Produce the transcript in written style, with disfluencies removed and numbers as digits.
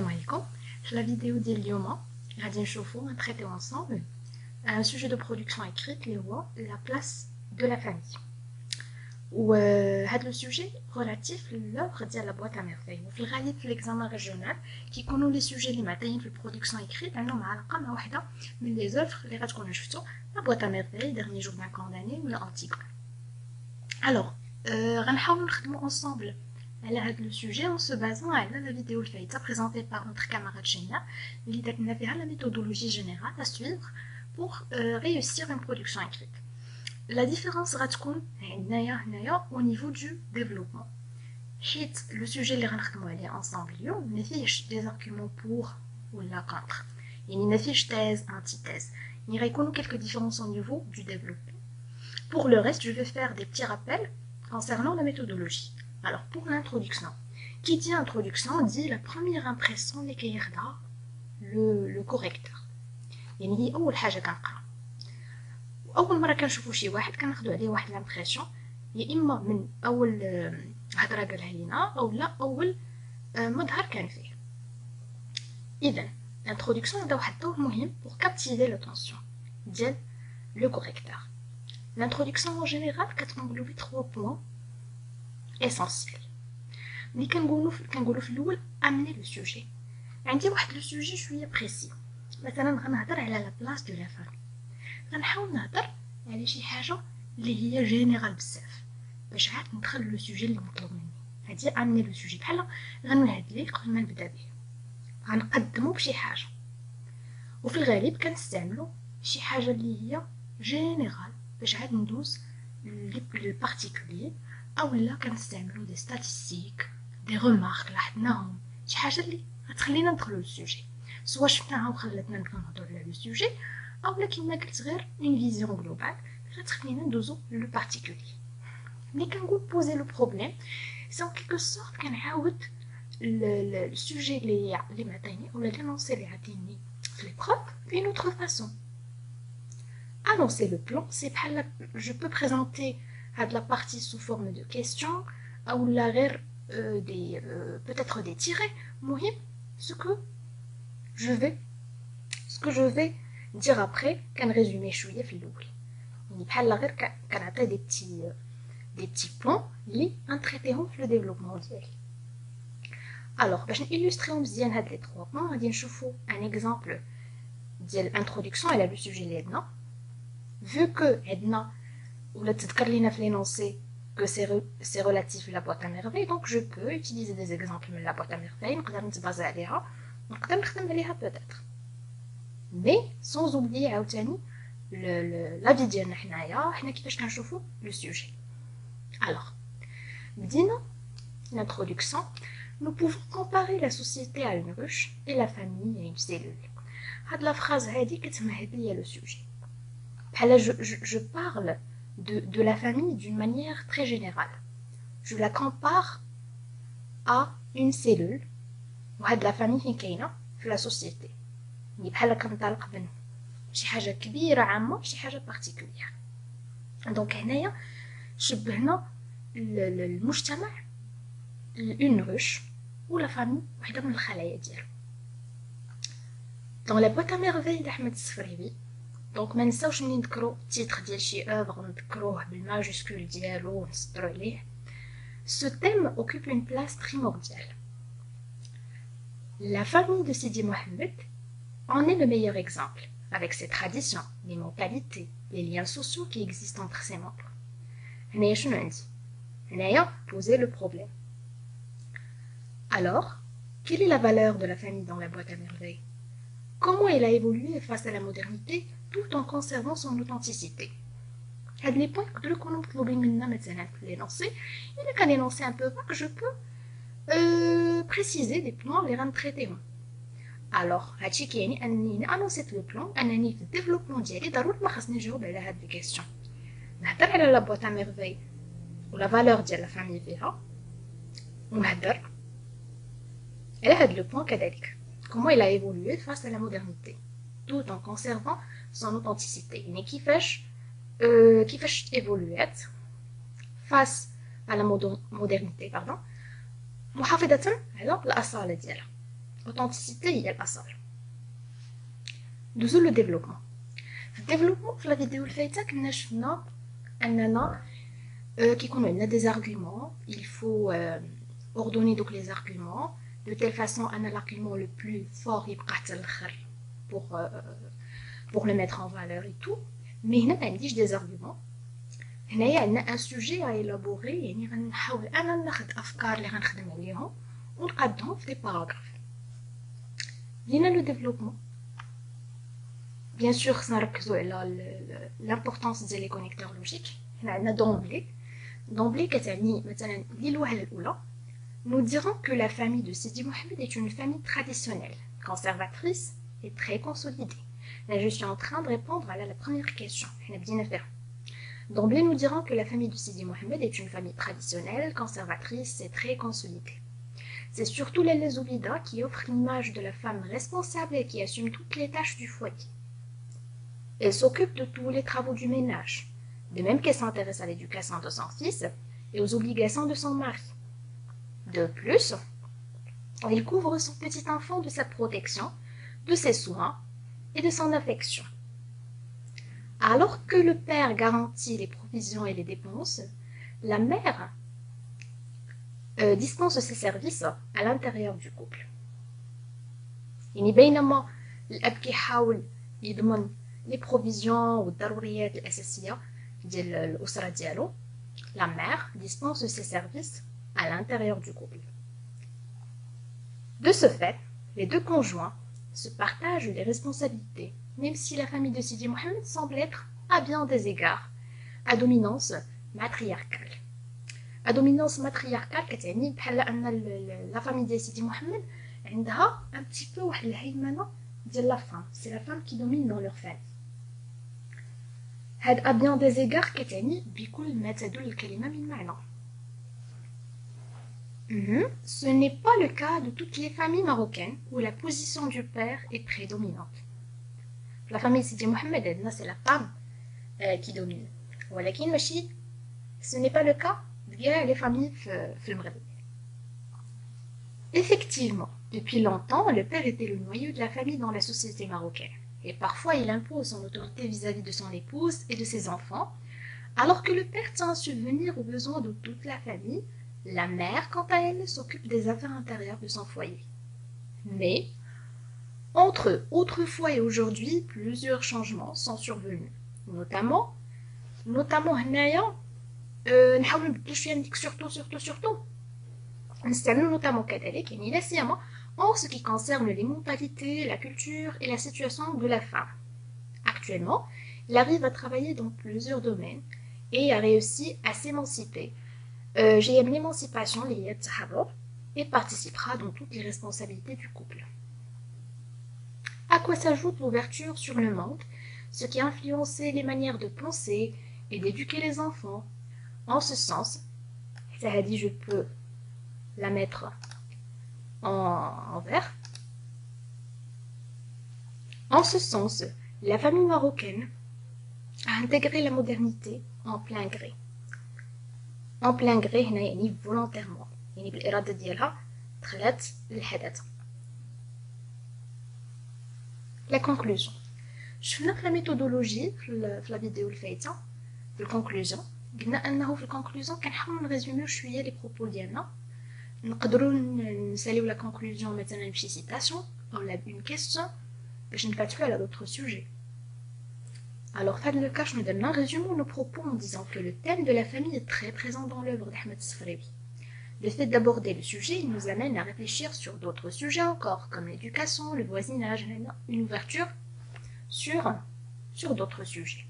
السلام عليكم. في la vidéo ديال اليوم غادي نشوفو نتريتيو ensemble un sujet de production écrite اللي هو la place de la famille. وهذا لو سوجي relatif للœuvre ديال la boîte à merveilles. وفي الغالب في l'examen régional كيكونوا لي سوجي اللي معطيين في البرودكسيون écrite عندهم علاقه مع وحده من لي زوفر اللي غتكونوا شفتو la boîte à merveilles, dernier jour d'un condamné ولا Antigone. Alors غنحاولوا نخدموا ensemble على هذا لو سوجي en se basant على la vidéo الفايته présentée par notre camarade Sheina اللي درت لنا فيها la méthodologie générale à suivre pour réussir une production écrite. La différence غتكون هنايا au niveau du développement. حيت le sujet اللي غنخدموا عليه ensemble اليوم ما فيهش des arguments pour ولا contre. يعني ما فيهش thèse antithèse. يعني غيكونوا quelques différences au niveau du développement. Pour le reste, je vais faire des petits rappels concernant la méthodologie. Alors, pour l'introduction, qui dit introduction dit la première impression اللي كياخدها le correcteur. يعني هي أول حاجة كنقرا. وأول مرة كنشوفو شي واحد كناخدو عليه واحد لامبرسيون يا إما من أول هضرة قالها لينا أو لا أول مظهر كان فيه. إذا l'introduction عندها واحد الدور مهم pour captiver l'attention ديال le correcteur. L'introduction en général كتنغلوبي 3 points essentiels. ملي كنقولوا في الاول امني لو سوجي عندي واحد لو سوجي شويه بريسي مثلا غنهضر على لا بلاص دو لا فامي غنحاول نهضر على شي حاجه اللي هي جينيرال بزاف باش عاد ندخل لو سوجي اللي مطلوب مني هادي امني لو سوجي بحال غنمهد ليه قبل ما نبدا به غنقدمو بشي حاجه وفي الغالب كنستعملو شي حاجه اللي هي جينيرال باش عاد ندوز للبارتيكولير او لا كنستعملو دي ستاتستيك دي ريمارك لاحظناهم شي حاجه اللي غتخلينا ندخلو للسوجي سوا شفناها وخلاتنا نبقاو نهضروا على لو سوجي او لا كيما قلت غير اون فيزيون جلوبال غتخلينا ندوزو لو بارتيكولير. ملي كنقول بوزي لو بروبليم سي ان كيلكو سورت كنعاود السوجي اللي معطيني ولا لينونسي اللي عطيني في لي بروف بين اوتر فاسون. Annoncer le plan, c'est je peux présenter la partie sous forme de questions ou l'arrière peut-être des tirets. مهم ce que je vais dire après كان résumé شويه في الاول يعني بحال غير كنعطي des petits points اللي غنتريتيهم في le développement ديالي. alors باش نيلوستريو مزيان هاد لي 3 points غادي نشوفوا un exemple ديال introduction على le sujet اللي عندنا. Vu que عندنا ولا تذكر لينا في l'énoncé que c'est relatif à la boîte à merveilles, donc je peux utiliser des exemples من la boîte à merveilles نقدر نتبازا عليها نقدر نخدم عليها peut-être. Mais sans oublier عاوتاني la vie ديالنا حنا كيفاش كنشوفوا le sujet. Alors, بدينا l'introduction, nous pouvons comparer la société à une ruche et la famille à une cellule. هاد la phrase هادي كتمهد ليا le sujet. Je parle de la famille d'une manière très générale. Je la compare à une cellule. وهاد la famille فين كاينه في la société. يعني بحال كنطلق من شي حاجه كبيره عامه شي حاجه بارتيكولير. دونك هنايا شبهنا المجتمع une ruche ولا famille وحده من الخلايا ديالو. Dans la boîte à merveilles d'Ahmed Sfribi. دونك ما نساوش ملي نذكروا التيتر ديال شي اوفر نذكروه بالماجيسكول ديالو ونسطروا عليه. Ce thème occupe une place primordiale. La famille de Sidi Mohamed en est le meilleur exemple, avec ses traditions, les mentalités, les liens sociaux qui existent entre ses membres. هنايا شنو عندي هنايا poser le problème. Alors, quelle est la valeur de la famille dans la boîte à merveilles? Comment elle a évolué face à la modernité tout en conservant son authenticité. هاد لي بوين يقدروا يكونوا مطلوبين منا مثلا في لينونسي الا كان لينونسي ان بو باك جو بو بريسيزي لي بلان اللي غنتريتيهم. الوغ هادشي كيعني انني انونسيت لو بلان انني في الديفلوبمون ديالي ضروري ما خاصني نجاوب على هاد لي كيسيون نهضر على لا بوات ا ميرفي ولا فالور ديال لا فامي فيها ونهضر على هاد لو بوين كذلك comment il a évolué face à la modernité tout en conservant son authenticité. يعني كيفاش évoluait face à la modernité محافظة على الأصالة ديالها. authenticité هي الأصل. ندوزو لو ديفلوبمون. في الديفلوبمون في لا فيديو الفايتة كنا شفنا أننا كيكونوا عندنا دي زارغومون il faut ordonner donc les arguments de telle façon أن l'argument le plus fort يبقى حتى الآخر pour le mettre en valeur et tout. mais هنا ما عنديش des arguments. هنايا عندنا ان سوجي à élaborer يعني غنحاول انا ناخد افكار اللي غنخدم عليهم ونقادهم في دي باراغراف. لينا لو ديفلوبمون بيان سور خصنا نركزوا على لامبورطونس ديال لي كونيكتور لوجيك. هنا عندنا دومبلي كتعني مثلا للوهله الاولى nous dirons que la famille de Sidi Mohamed est une famille traditionnelle, conservatrice et très consolidée. Là, je suis en train de répondre à la première question. D'emblée, nous dirons que la famille de Sidi Mohamed est une famille traditionnelle, conservatrice et très consolidée. C'est surtout les Zoubida qui offrent l'image de la femme responsable et qui assume toutes les tâches du foyer. Elle s'occupe de tous les travaux du ménage, de même qu'elle s'intéresse à l'éducation de son fils et aux obligations de son mari. De plus, elle couvre son petit enfant de sa protection, de ses soins et de son affection. Alors que le père garantit les provisions et les dépenses, la mère dispense ses services à l'intérieur du couple. يعني بينما الأب كيحاول يضمن les provisions والضروريات الأساسية ديال الأسرة ديالو, la mère dispense ses services à l'intérieur du couple. De ce fait, les deux conjoints se partagent les responsabilités, même si la famille de Sidi Mohamed semble être, à bien des égards, à dominance matriarcale. À dominance matriarcale كتعني بحال أن la famille de Sidi Mohamed عندها un petit peu واحد الهيمنة ديال la femme. C'est la femme qui domine dans leur famille. هاد à bien des égards كتعني بكل ما تدل الكلمة من معنى. Ce n'est pas le cas de toutes les familles marocaines où la position du père est prédominante. La famille Sidi Mohamed, c'est la femme qui domine. ولكن ماشي, ce n'est pas le cas de les familles في المغرب. Effectivement, depuis longtemps, le père était le noyau de la famille dans la société marocaine. Et parfois, il impose son autorité vis-à-vis de son épouse et de ses enfants, alors que le père tient à subvenir aux besoins de toute la famille. La mère, quant à elle, s'occupe des affaires intérieures de son foyer. Mais, entre autrefois et aujourd'hui, plusieurs changements sont survenus. Notamment هنايا نحاول نبدلو شويه من ديك surtout نستعملو notamment كذلك يعني لا سيما en ce qui concerne les mentalités, la culture et la situation de la femme. Actuellement, elle arrive à travailler dans plusieurs domaines et a réussi à s'émanciper. J'ai l'émancipation liée à Tahabo et participera dans toutes les responsabilités du couple. À quoi s'ajoute l'ouverture sur le monde, ce qui a influencé les manières de penser et d'éduquer les enfants. En ce sens, ça a dit je peux la mettre en vert. En ce sens, la famille marocaine a intégré la modernité en plein gré. En plein gré هنا يعني volontairement يعني بالإرادة ديالها دخلت للحدث. La conclusion. شفنا في la méthodologie في la vidéo الفايتة في الكونكلوزيون قلنا أنه في الكونكلوزيون كنحاولوا نريزوميو شوية لي بروبو ديالنا. نقدروا نساليو لا كونكلوزيون مثلا بشي سيتاسيون أو لا une question باش نفتحوا على d'autres sujets. Alors, dans le cas, nous résumons nos propos en disant que le thème de la famille est très présent dans l'œuvre d'Ahmed Sfrewi. Le fait d'aborder le sujet nous amène à réfléchir sur d'autres sujets encore, comme l'éducation, le voisinage, une ouverture sur d'autres sujets.